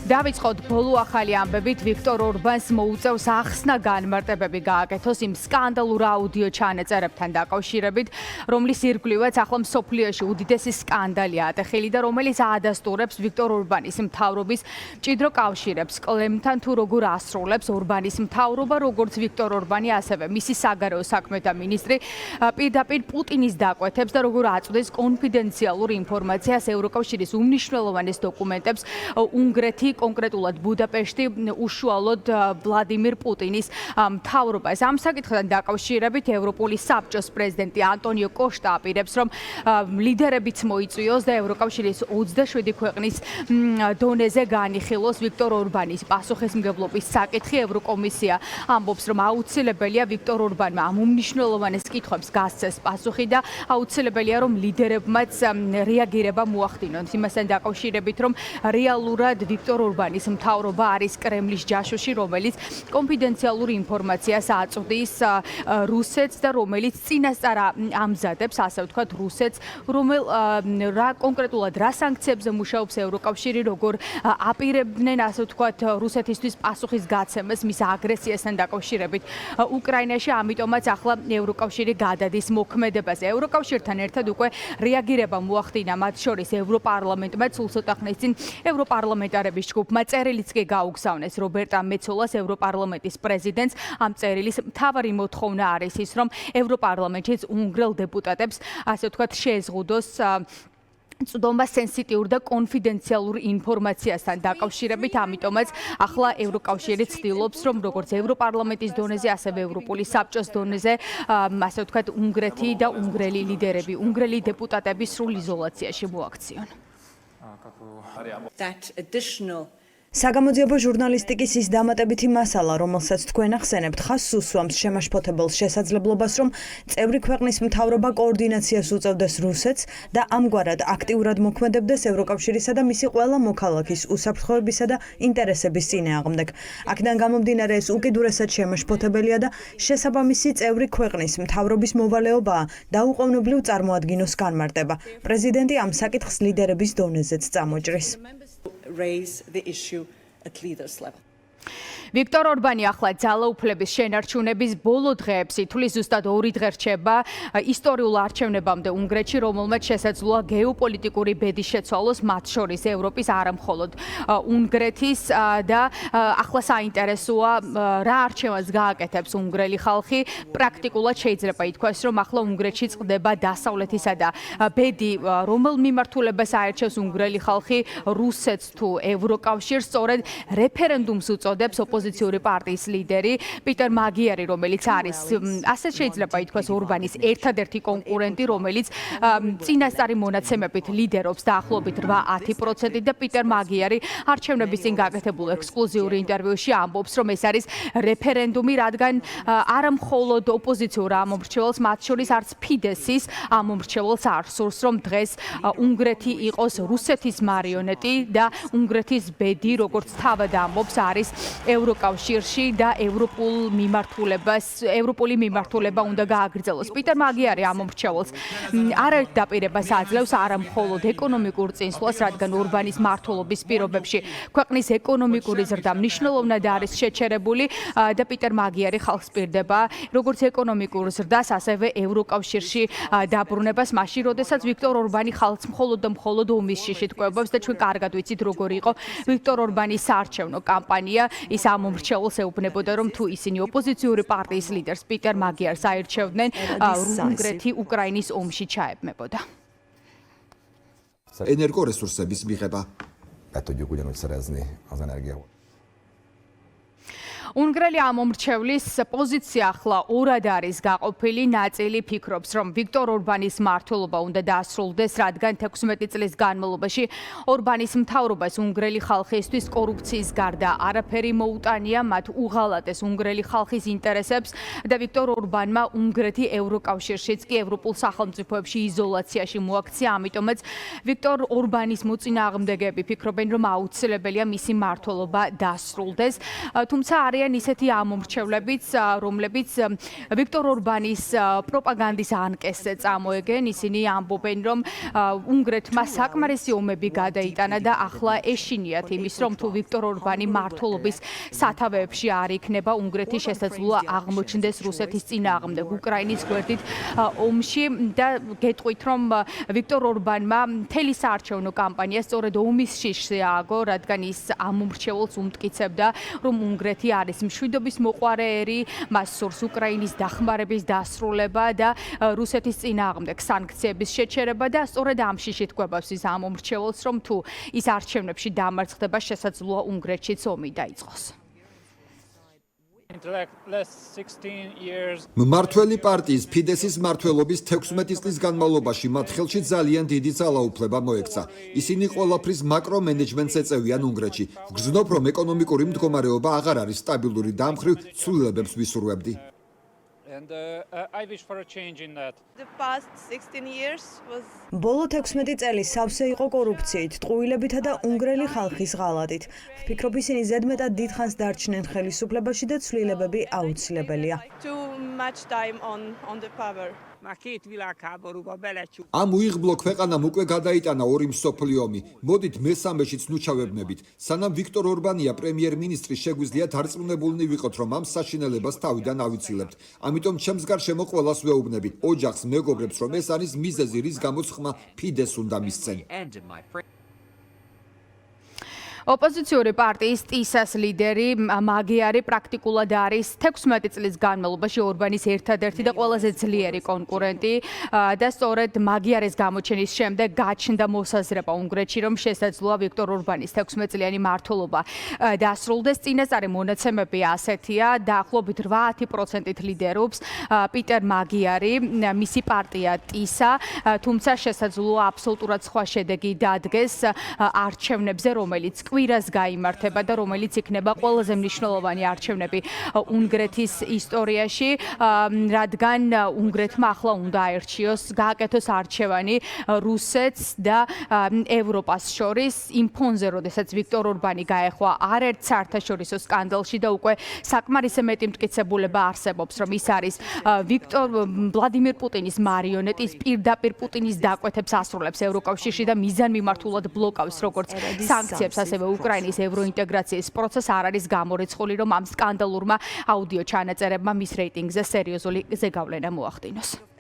დავიწყოთ ბოლო ახალი ამბებით ვიქტორ ორბანს მოუწევს ახსნა განმარტებები გააკეთოს იმ სკანდალურ აუდიო ჩანაწერებთან დაკავშირებით, რომლის ირგვლივაც ახლა მსოფლიოში უდიდესი სკანდალია ატეხილი და რომელიც აადასტურებს ვიქტორ ორბანის მთავრობის მჭიდრო კავშირებს კლემთან თუ როგორ ასრულებს ორბანის მთავრობა, როგორც ვიქტორ ორბანი, ასევე მისი საგარეო საქმეთა მინისტრი პირდაპირ პუტინის დაკვეთებს და როგორ აწვდის კონფიდენციალურ ინფორმაციას ევროკავშირის უმნიშვნელოვანეს დოკუმენტებს უნგრეთი, კონკრეტულად ბუდაპეშტი უშუალოდ ვლადიმირ პუტინის მთავრობას. ამ საკითხთან დაკავშირებით ევროპული საბჭოს პრეზიდენტი ანტონიო კოშტა აპირებს, რომ ლიდერებიც მოიწვიოს და ევროკავშირის 27 ქვეყნის დონეზე განიხილოს ვიქტორ ორბანის პასუხისმგებლობის საკითხი. ევროკომისია ამბობს, რომ აუცილებელია ვიქტორ ორბანმა ამ უმნიშვნელოვანეს კითხვებს გასცეს პასუხი და აუცილებელია, რომ ლიდერებმაც რეაგირება მოახდინონ იმასთან დაკავშირებით, რომ რეალურად ვიქტორ ორბანის მთავრობა არის კრემლის ჯაშუში, რომელიც კონფიდენციალურ ინფორმაციას აწვდის რუსეთს და რომელიც წინასწარ ამზადებს, ასე ვთქვათ, რუსეთს, კონკრეტულად რა სანქციებზე მუშაობს ევროკავშირი, როგორ აპირებდნენ, ასე ვთქვათ, რუსეთისთვის პასუხის გაცემას მის აგრესიასთან დაკავშირებით უკრაინაში, ამიტომაც ახლა ევროკავშირი გადადის მოქმედებაზე. ევროკავშირთან ერთად უკვე რეაგირება მოახდინა მათ შორის ევროპარლამენტმა სულ ცოტა ხნის წინ ევროპარლამენტარების ჯგუფმა წერილიც კი გაუგზავნეს რობერტა მეცოლას, ევროპარლამენტის პრეზიდენტს. ამ წერილის მთავარი მოთხოვნა არის ის, რომ ევროპარლამენტშიც უნგრელ დეპუტატებს, ასე ვთქვათ, შეეზღუდოს წვდომა სენსიტიურ და კონფიდენციალურ ინფორმაციასთან დაკავშირებით, ამიტომაც ახლა ევროკავშირი ცდილობს, რომ როგორც ევროპარლამენტის დონეზე, ასევე ევროპული საბჭოს დონეზე, ასე ვთქვათ, უნგრეთი და უნგრელი ლიდერები, უნგრელი დეპუტატები სრულ იზოლაციაში მოაქციონ. საგამოძიებო ჟურნალისტიკის ის დამატებითი მასალა, რომელსაც თქვენ ახსენებთ, ხაზს უსვამს შემაშფოთებელ შესაძლებლობას, რომ წევრი ქვეყნის მთავრობა კოორდინაციას უწევდეს რუსეთს და ამგვარად აქტიურად მოქმედებდეს ევროკავშირისა და მისი ყველა მოქალაქის უსაფრთხოებისა და ინტერესების წინააღმდეგ. აქედან გამომდინარე, ეს უკიდურესად შემაშფოთებელია და შესაბამისი წევრი ქვეყნის მთავრობის მოვალეობაა დაუყოვნებლივ წარმოადგინოს განმარტება. პრეზიდენტი ამ საკითხს ლიდერების დონეზეც წამოჭრის. Raise the issue at leaders level. ვიქტორ ორბანი ახლა ძალაუფლების შენარჩუნების ბოლო დღეებს ითვლის, ზუსტად 2 დღე რჩება ისტორიულ არჩევნებამდე უნგრეთში, რომელმაც შესაძლოა გეოპოლიტიკური ბედი შეცვალოს მათ შორის ევროპის, არა მხოლოდ უნგრეთის და ახლა საინტერესოა რა არჩევანს გააკეთებს უნგრელი ხალხი. პრაქტიკულად შეიძლება ითქვას, რომ ახლა უნგრეთში წყდება დასავლეთისა და ბედი, რომელ მიმართულებას აერჩევს უნგრელი ხალხი, რუსეთს თუ ევროკავშირს, სწორედ რეფერენდუმს უწოდებს ოპოზიციური პარტიის ლიდერი პიტერ მაგიარი, რომელიც არის, ასე შეიძლება ითქვას, ორბანის ერთადერთი კონკურენტი, რომელიც წინასწარი მონაცემებით ლიდერობს დაახლოებით 8-10% და პიტერ მაგიარი არჩევნების წინ გაკეთებულ ექსკლუზიური ინტერვიუში ამბობს, რომ ეს არის რეფერენდუმი, რადგან არა მხოლოდ ოპოზიციურ ამომრჩეველს, მათ შორის არც ფიდესის ამომრჩეველს არ სურს, რომ დღეს უნგრეთი იყოს რუსეთის მარიონეტი და უნგრეთის ბედი, როგორც თავად ამბობს, არის ევროკავშირში და ევროპული მიმართულება უნდა გააგრძელოს. პიტერ მაგიარი ამომრჩეველს არაერთ დაპირებას აძლევს, არა მხოლოდ ეკონომიკურ წინსვლას, რადგან ორბანის მმართველობის პირობებში ქვეყნის ეკონომიკური ზრდა მნიშვნელოვნად არის შეჩერებული და პიტერ მაგიარი ხალხს პირდება როგორც ეკონომიკურ ზრდას, ასევე ევროკავშირში დაბრუნებას, მაშინ როდესაც ვიქტორ ორბანი ხალხს მხოლოდ და მხოლოდ ომის შიშით კვებავს და ჩვენ კარგად ვიცით, როგორ იყო ვიქტორ ორბანის საარჩევნო კამპანია. ის ამომრჩეველს ეუბნებოდა, რომ თუ ისინი ოპოზიციური პარტიის ლიდერს პიტერ მაგიარს აირჩევდნენ, უნგრეთი უკრაინის ომში ჩაებმებოდა. ენერგორესურსების მიღება. უნგრელი ამომრჩევლის პოზიცია ახლა ორად არის გაყოფილი. ნაწილი ფიქრობს, რომ ვიქტორ ორბანის მმართველობა უნდა დაასრულდეს, რადგან 16 წლის განმავლობაში ორბანის მთავრობას უნგრელი ხალხისთვის კორუფციის გარდა არაფერი მოუტანია, მათ უღალატეს უნგრელი ხალხის ინტერესებს და ვიქტორ ორბანმა უნგრეთი ევროკავშირშიც კი ევროპულ სახელმწიფოებში იზოლაციაში მოაქცია. ამიტომაც ვიქტორ ორბანის მოწინააღმდეგეები ფიქრობენ, რომ აუცილებელია მისი მმართველობა დასრულდეს. თუმცა არის არიან ისეთი ამომრჩევლებიც, რომლებიც ვიქტორ ორბანის პროპაგანდის ანკესზე წამოეგენ. ისინი ამბობენ, რომ უნგრეთმა საკმარისი ომები გადაიტანა და ახლა ეშინიათ იმის, რომ თუ ვიქტორ ორბანი მმართველობის სათავეებში არ იქნება, უნგრეთი შესაძლოა აღმოჩნდეს რუსეთის წინააღმდეგ უკრაინის გვერდით ომში და გეტყვით, რომ ვიქტორ ორბანმა მთელი საარჩევნო კამპანია სწორედ ომის შიშზე ააგო, რადგან ის ამომრჩეველს უმტკიცებდა, რომ უნგრეთი არის მშვიდობის მოყვარე ერი, მას სურს უკრაინის დახმარების დასრულება და რუსეთის წინააღმდეგ სანქციების შეჩერება და სწორედ ამ შიშით კვებავს ის ამომრჩეველს, რომ თუ ის არჩევნებში დამარცხდება, შესაძლოა უნგრეთშიც ომი დაიწყოს. მმართველი პარტიის ფიდესის მმართველობის 16 წლის განმავლობაში მათ ხელში ძალიან დიდი ძალაუფლება მოექცა. ისინი ყველაფრის მაკრომენეჯმენტს ეწევიან უნგრეთში. ვგრძნობ, რომ ეკონომიკური მდგომარეობა აღარ არის სტაბილური და ამ მხრივ ცვლილებებს ვისურვებდი. ბოლო 16 წელი სავსე იყო კორუფციით, ტყუილებითა და უნგრელი ხალხის ღალატით. ვფიქრობ, ისინი ზედმეტად დიდხანს დარჩნენ ხელისუფლებაში და ცვლილებები აუცილებელია. ამ უიღბლო ქვეყანამ უკვე გადაიტანა ორი მსოფლიო ომი. მოდით მესამეშიც ნუ ჩავებმებით. სანამ ვიქტორ ორბანია პრემიერ-მინისტრი, შეგვიძლია დარწმუნებულნი ვიყოთ, რომ ამ საშინელებას თავიდან ავიცილებთ. ამიტომ ჩემს გარშემო ყველას ვეუბნები, ოჯახს, მეგობრებს, რომ ეს არის მიზეზი, რის გამოც ხმა ფიდეს უნდა მისცენ. ოპოზიციური პარტიის ტისას ლიდერი მაგიარი პრაქტიკულად არის 16 წლის განმავლობაში ორბანის ერთადერთი და ყველაზე ძლიერი კონკურენტი და სწორედ მაგიარის გამოჩენის შემდეგ გაჩნდა მოსაზრება უნგრეთში, რომ შესაძლოა ვიქტორ ორბანის 16 წლიანი მმართველობა დასრულდეს. წინასწარი მონაცემები ასეთია, დაახლოებით 8%-ით ლიდერობს პიტერ მაგიარი, მისი პარტია ტისა, თუმცა შესაძლოა აბსოლუტურად სხვა შედეგი დადგეს არჩევნებზე, რომელიც კვირას გაიმართება და რომელიც იქნება ყველაზე მნიშვნელოვანი არჩევნები უნგრეთის ისტორიაში, რადგან უნგრეთმა ახლა უნდა აერჩიოს, გააკეთოს არჩევანი რუსეთს და ევროპას შორის იმ ფონზე, როდესაც ვიქტორ ორბანი გაეხვა არერთ საერთაშორისო სკანდალში და უკვე საკმარისი მეტი მტკიცებულება არსებობს, რომ ის არის ვლადიმირ პუტინის მარიონეტი, ის პირდაპირ პუტინის დაკვეთებს ასრულებს ევროკავშირში და მიზანმიმართულად ბლოკავს როგორც სანქციებს, ასევე უკრაინის ევროინტეგრაციის პროცესს. არ არის გამორიცხული, რომ ამ სკანდალურმა აუდიო ჩანაწერებმა მის რეიტინგზე სერიოზული ზეგავლენა მოახდინოს.